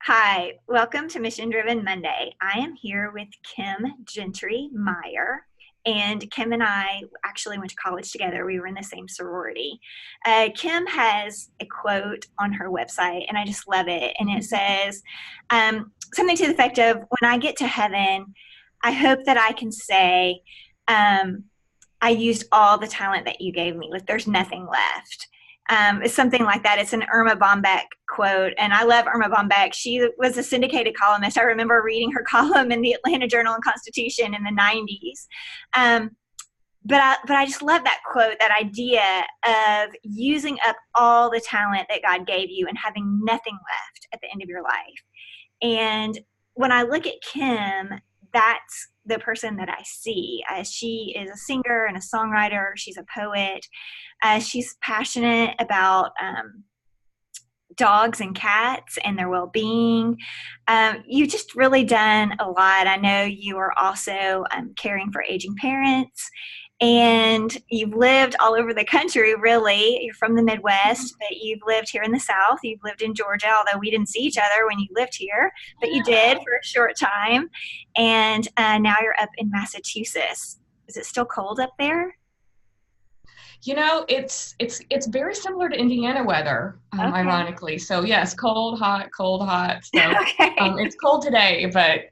Hi, welcome to Mission Driven Monday. I am here with Kim Gentry Meyer. And Kim and I actually went to college together. We were in the same sorority. Kim has a quote on her website, and I just love it. And it says something to the effect of, "When I get to heaven, I hope that I can say, I used all the talent that you gave me. Like there's nothing left." It's something like that. It's an Irma Bombeck quote, and I love Irma Bombeck. She was a syndicated columnist. I remember reading her column in the Atlanta Journal and Constitution in the 90s. Um, but I just love that quote, that idea of using up all the talent that God gave you and having nothing left at the end of your life. And when I look at Kim, that's the person that I see. She is a singer and a songwriter. She's a poet. She's passionate about dogs and cats and their well-being. You've just really done a lot. I know you are also caring for aging parents, and you've lived all over the country, really. You're from the Midwest, but you've lived here in the South. You've lived in Georgia, although we didn't see each other when you lived here, but you did for a short time. And now you're up in Massachusetts. Is it still cold up there? It's very similar to Indiana weather, Okay. ironically. So yes, cold, hot, cold, hot. So Okay. it's cold today, but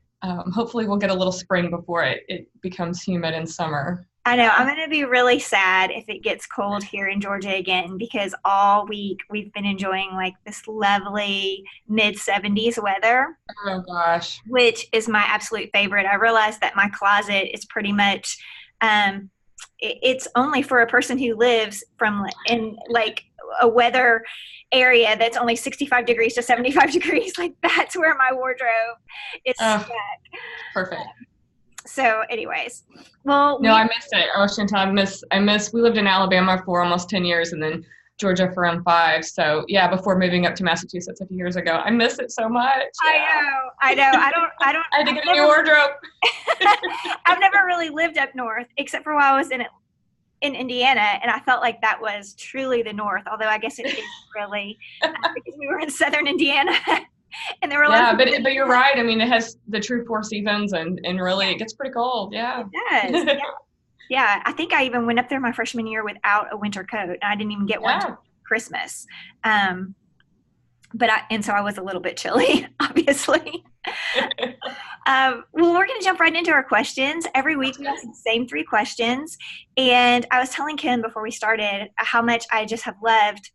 hopefully we'll get a little spring before it becomes humid in summer. I know. I'm Yeah. going to be really sad if it gets cold here in Georgia again, because all week we've been enjoying like this lovely mid 70s weather, Oh gosh. which is my absolute favorite. I realized that my closet is pretty much, um, it's only for a person who lives from in like a weather area that's only 65 degrees to 75 degrees. Like that's where my wardrobe is Oh, stuck. perfect. So, anyways, well, No, I miss it. Oh, Chantal, I miss. We lived in Alabama for almost 10 years and then Georgia for around 5. So yeah, before moving up to Massachusetts a few years ago, I miss it so much. I Yeah. know, I know. I had to I've get a new never, wardrobe. I've never really lived up north, except for while I was in Indiana, and I felt like that was truly the north. Although I guess it is really because we were in southern Indiana, and there were a lot of Yeah, people but you're right. I mean, it has the true four seasons, and really it gets pretty cold. Yeah. it does. Yeah, yeah. I think I even went up there my freshman year without a winter coat, and I didn't even get one till Yeah. Christmas. Um, and so I was a little bit chilly, obviously. Well, we're going to jump right into our questions. Every week Sounds we good. ask the same 3 questions. And I was telling Kim before we started how much I just have loved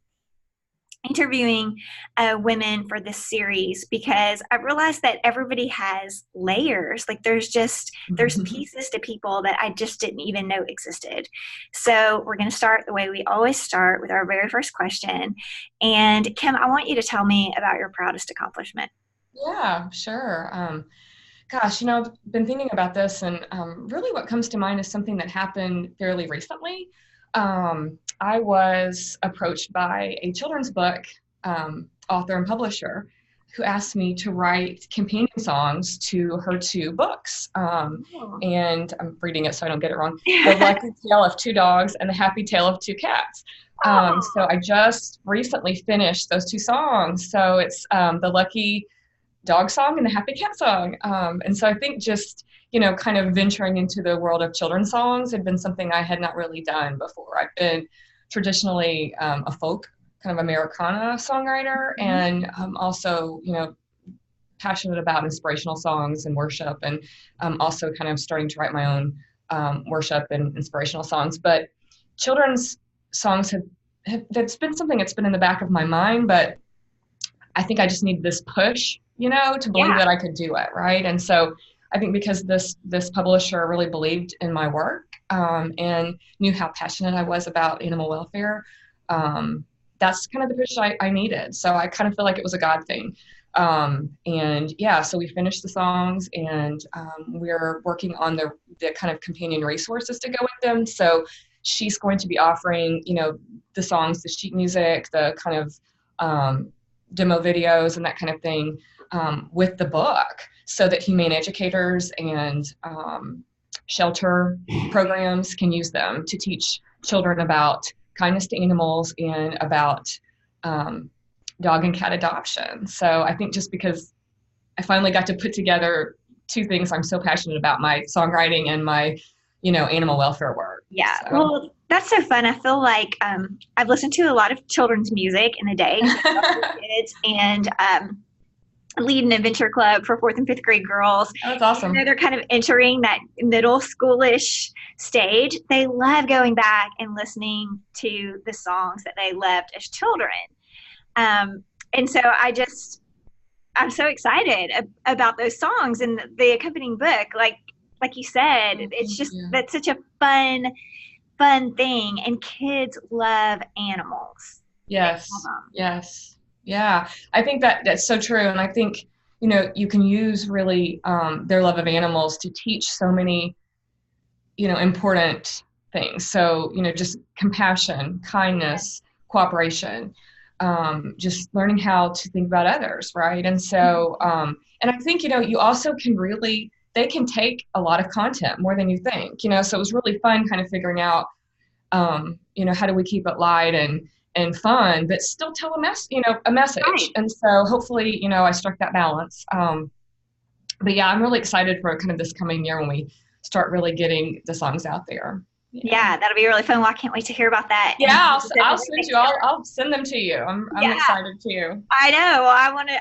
interviewing women for this series, because I realized that everybody has layers. Like there's pieces to people that I just didn't even know existed. So we're going to start the way we always start, with our very first question. And Kim, I want you to tell me about your proudest accomplishment. Yeah, sure. Gosh, I've been thinking about this, and really what comes to mind is something that happened fairly recently. I was approached by a children's book author and publisher who asked me to write companion songs to her 2 books. Oh. And I'm reading it so I don't get it wrong. The Lucky Tale of 2 Dogs and The Happy Tale of 2 Cats. So Oh, I just recently finished those 2 songs. So it's the Lucky Dog song and the Happy Cat song. And so I think just, kind of venturing into the world of children's songs had been something I had not really done before. I've been traditionally a folk kind of Americana songwriter, and also, passionate about inspirational songs and worship, and also kind of starting to write my own worship and inspirational songs. But children's songs that's been something that's been in the back of my mind, but I think I just need this push, to believe yeah. that I could do it, right? And so I think because this publisher really believed in my work, and knew how passionate I was about animal welfare, that's kind of the push I needed. So I kind of feel like it was a God thing. And yeah, so we finished the songs, and we're working on the kind of companion resources to go with them. So she's going to be offering, the songs, the sheet music, the kind of demo videos and that kind of thing, with the book, so that humane educators and shelter programs can use them to teach children about kindness to animals and about dog and cat adoption. So I think just because I finally got to put together two things I'm so passionate about, my songwriting and my, animal welfare work. Yeah, So well, that's so fun. I feel like I've listened to a lot of children's music in the day because I love little kids, and lead an adventure club for fourth and fifth grade girls. that's Even though awesome. they're kind of entering that middle schoolish stage, they love going back and listening to the songs that they loved as children. And so I'm so excited about those songs and the accompanying book. Like you said, Oh, it's thank just you. that's such a fun thing, and kids love animals. They love Yes, them. yes, yeah. I think that that's so true, and I think you can use really their love of animals to teach so many important things. So just compassion, kindness, cooperation, just learning how to think about others, right? And so and I think you also can really they can take a lot of content more than you think. So it was really fun kind of figuring out how do we keep it light and fun, but still tell a message. Right. And so hopefully, I struck that balance. But yeah, I'm really excited for kind of this coming year when we start really getting the songs out there. Yeah. Yeah, that'll be really fun. Well, I can't wait to hear about that. Yeah, And I'll definitely send make you. sure. I'll send them to you. I'm Yeah, excited too. I know. Well,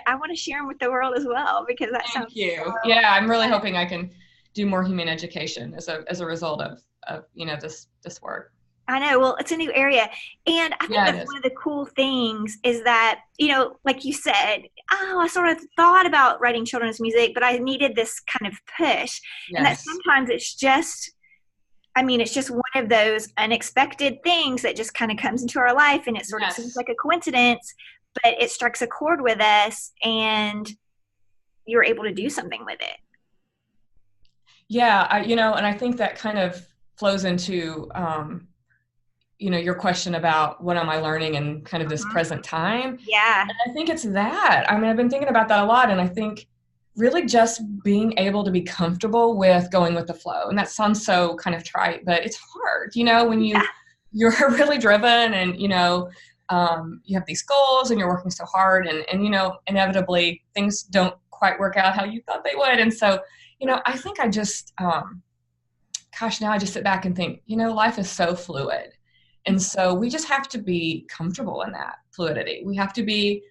I want to share them with the world as well because that Thank sounds so you. Yeah, I'm really fun. hoping I can do more human education as a result of this work. I know. Well, it's a new area. And I think Yeah, it that's is. one of the cool things is that, like you said, oh, I sort of thought about writing children's music, but I needed this kind of push. And that Yes. sometimes it's just one of those unexpected things that just kind of comes into our life and it sort of seems Yes. like a coincidence, but it strikes a chord with us and you're able to do something with it. Yeah, and I think that kind of flows into your question about what am I learning in kind of this Mhm. present time. Yeah. And I think it's that. I mean, I've been thinking about that a lot, and I think really just being able to be comfortable with going with the flow. And that sounds so kind of trite, but it's hard, when Yeah. you're really driven and you have these goals and you're working so hard and inevitably things don't quite work out how you thought they would. And so, I think I just gosh, now I just sit back and think, life is so fluid. And so we just have to be comfortable in that fluidity. We have to be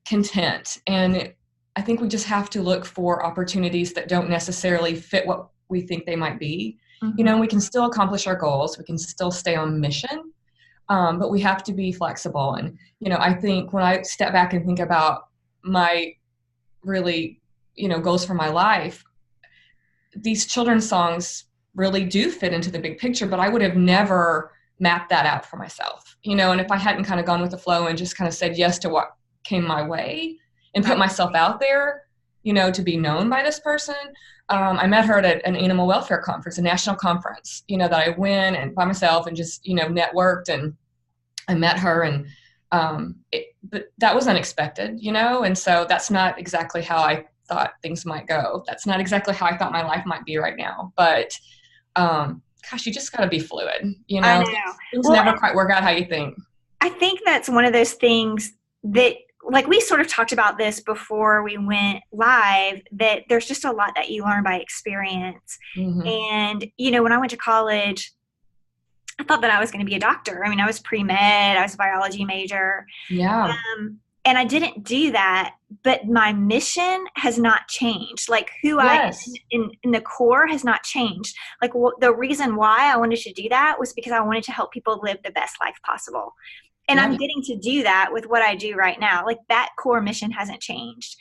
content. And I think we just have to look for opportunities that don't necessarily fit what we think they might be. Mhm. We can still accomplish our goals, we can still stay on mission, but we have to be flexible. And, I think when I step back and think about my really, goals for my life, these children's songs really do fit into the big picture, but I would have never mapped that out for myself, and if I hadn't kind of gone with the flow and just kind of said yes to what came my way and put Right. myself out there, to be known by this person. I met her at an animal welfare conference, a national conference, that I went and by myself and just, networked, and I met her and but that was unexpected, and so that's not exactly how I thought things might go. That's not exactly how I thought my life might be right now. But gosh, you just got to be fluid. I know. Things Well, never quite work out how you think. I think that's one of those things that, like, we sort of talked about this before we went live, that there's just a lot that you learn by experience. Hmm. And, when I went to college, I thought that I was going to be a doctor. I mean, I was pre med, I was a biology major. Yeah. And I didn't do that, but my mission has not changed. Like, who I am Yes. in the core has not changed. Like, the reason why I wanted to do that was because I wanted to help people live the best life possible. And I'm Yep. getting to do that with what I do right now. Like, that core mission hasn't changed.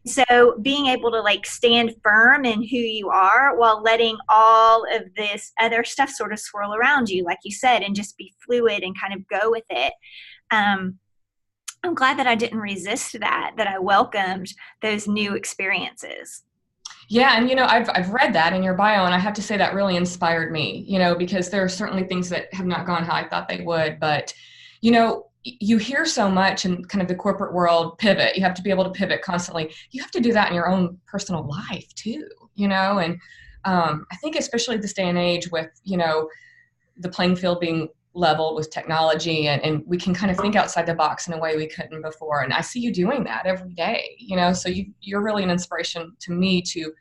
So being able to, like, stand firm in who you are while letting all of this other stuff sort of swirl around you, like you said, and just be fluid and kind of go with it. Um, I'm glad that I didn't resist that I welcomed those new experiences. Yeah, and I've read that in your bio, and I have to say that really inspired me. Because there are certainly things that have not gone how I thought they would, but you hear so much in kind of the corporate world, pivot. You have to be able to pivot constantly. You have to do that in your own personal life too. And I think especially this day and age with the playing field being level with technology, and we can kind of think outside the box in a way we couldn't before. And I see you doing that every day, so you're really an inspiration to me to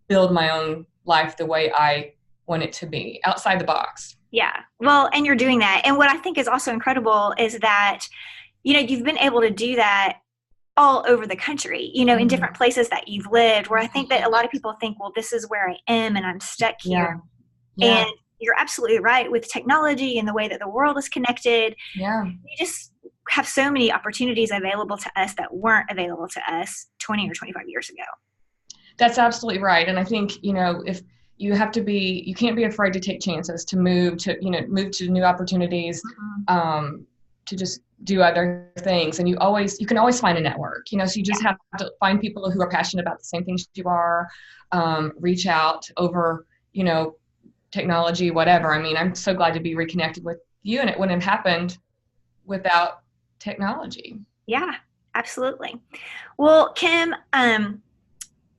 build my own life the way I want it to be, outside the box. Yeah. Well, and you're doing that. And what I think is also incredible is that, you've been able to do that all over the country, in different places that you've lived, where I think that a lot of people think, well, this is where I am and I'm stuck Yeah. here. Yeah. And you're absolutely right with technology and the way that the world is connected. Yeah. We just have so many opportunities available to us that weren't available to us 20 or 25 years ago. That's absolutely right. And I think, if you have to be, you can't be afraid to take chances, to move to new opportunities, to just do other things. And you can always find a network, so you just have to find people who are passionate about the same things you are, reach out over, technology, whatever. I mean, I'm so glad to be reconnected with you, and it wouldn't have happened without technology. Yeah, absolutely. Well, Kim,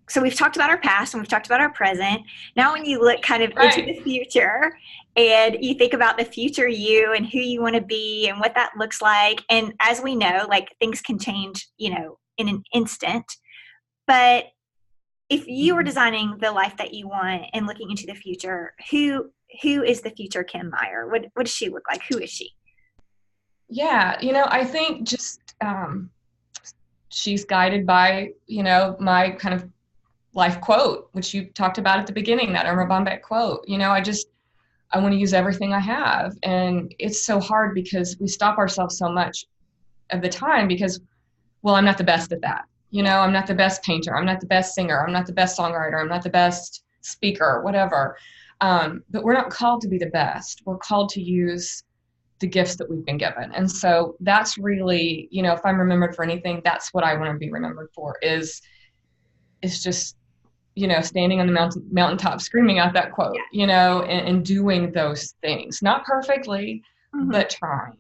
so we've talked about our past and we've talked about our present. Now, when you look kind of into the future and you think about the future you and who you want to be and what that looks like, and as we know, like things can change, in an instant. But if you were designing the life that you want and looking into the future, who is the future Kim Meyer? What does she look like? Who is she? Yeah, I think just she's guided by, my kind of life quote, which you talked about at the beginning, that Irma Bombeck quote. I want to use everything I have. And it's so hard because we stop ourselves so much of the time because, well, I'm not the best at that. I'm not the best painter. I'm not the best singer. I'm not the best songwriter. I'm not the best speaker, whatever. But we're not called to be the best. We're called to use the gifts that we've been given. And so that's really, if I'm remembered for anything, that's what I want to be remembered for, is just, standing on the mountaintop, screaming out that quote, and doing those things, not perfectly, but trying.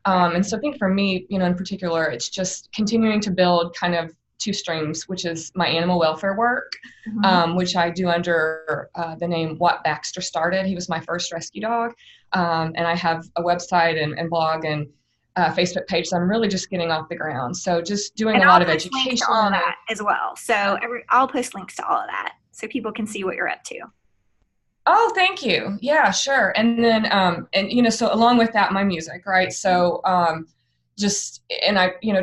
And so I think for me, in particular, it's just continuing to build kind of two streams, which is my animal welfare work, which I do under the name What Baxter Started. He was my first rescue dog. And I have a website and blog and Facebook page. So I'm really just getting off the ground. So just doing a lot of education. Links to all that as well. So I'll post links to all of that so people can see what you're up to. Oh, thank you. Yeah, sure. And then, so along with that, my music, right? So I,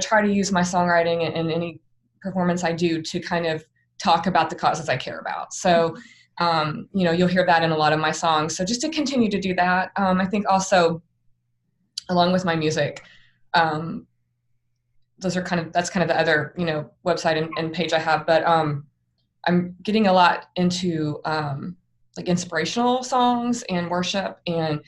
try to use my songwriting and any performance I do to kind of talk about the causes I care about. So, you'll hear that in a lot of my songs. So just to continue to do that. I think also along with my music, that's kind of the other, website and page I have, but I'm getting a lot into like inspirational songs and worship, and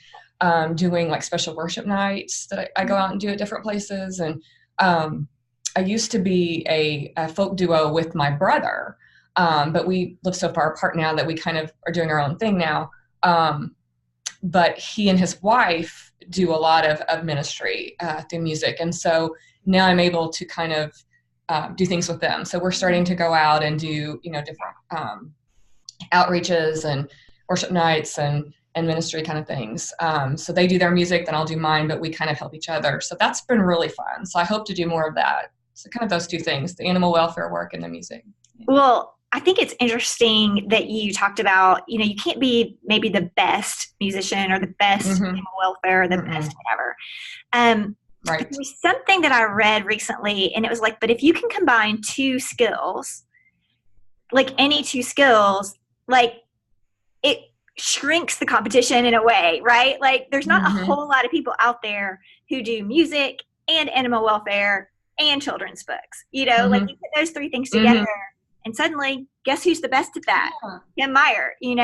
doing like special worship nights that I go out and do at different places. And I used to be a folk duo with my brother, but we live so far apart now that we kind of are doing our own thing now. But he and his wife do a lot of ministry through music. And so now I'm able to kind of do things with them. So we're starting to go out and do, different outreaches and worship nights and ministry kind of things. So they do their music, then I'll do mine, but we kind of help each other. So that's been really fun. So I hope to do more of that. So kind of those two things, the animal welfare work and the music. Well, I think it's interesting that you talked about, you can't be maybe the best musician or the best animal welfare or the best whatever. Right. There was something that I read recently, and it was like, but if you can combine two skills, like any two skills, like it shrinks the competition in a way, right? Like there's not a whole lot of people out there who do music and animal welfare and children's books, like you put those three things together and suddenly guess who's the best at that? Kim Meyer, and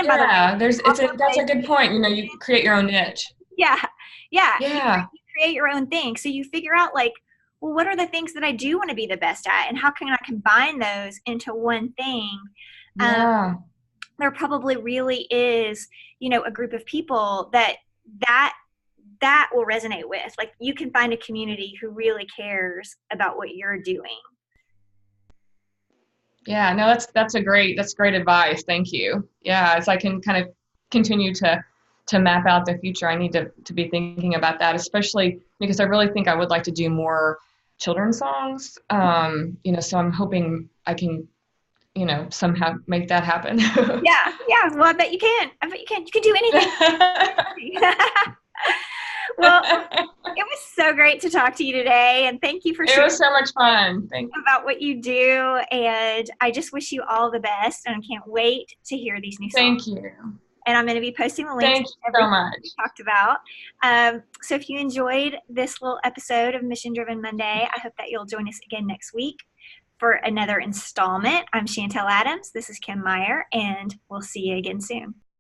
by the way, that's a good point. You create your own niche. Yeah. You create your own thing. So you figure out like, well, what are the things that I do want to be the best at, and how can I combine those into one thing? There probably really is, a group of people that will resonate with. Like you can find a community who really cares about what you're doing. Yeah, no, that's great advice. Thank you. Yeah, as I can kind of continue to to map out the future, I need to be thinking about that, especially because I really think I would like to do more children's songs. So I'm hoping I can, somehow make that happen. Yeah, yeah. Well, I bet you can. I bet you can. You can do anything. Well, it was so great to talk to you today, and thank you for It sharing was so much fun. Thank you. about what you do. And I just wish you all the best, and I can't wait to hear these new songs. Thank you. And I'm going to be posting the links Thank to you so everything much. we talked about. So if you enjoyed this little episode of Mission Driven Monday, I hope that you'll join us again next week for another installment. I'm Chantel Adams. This is Kim Meyer, and we'll see you again soon.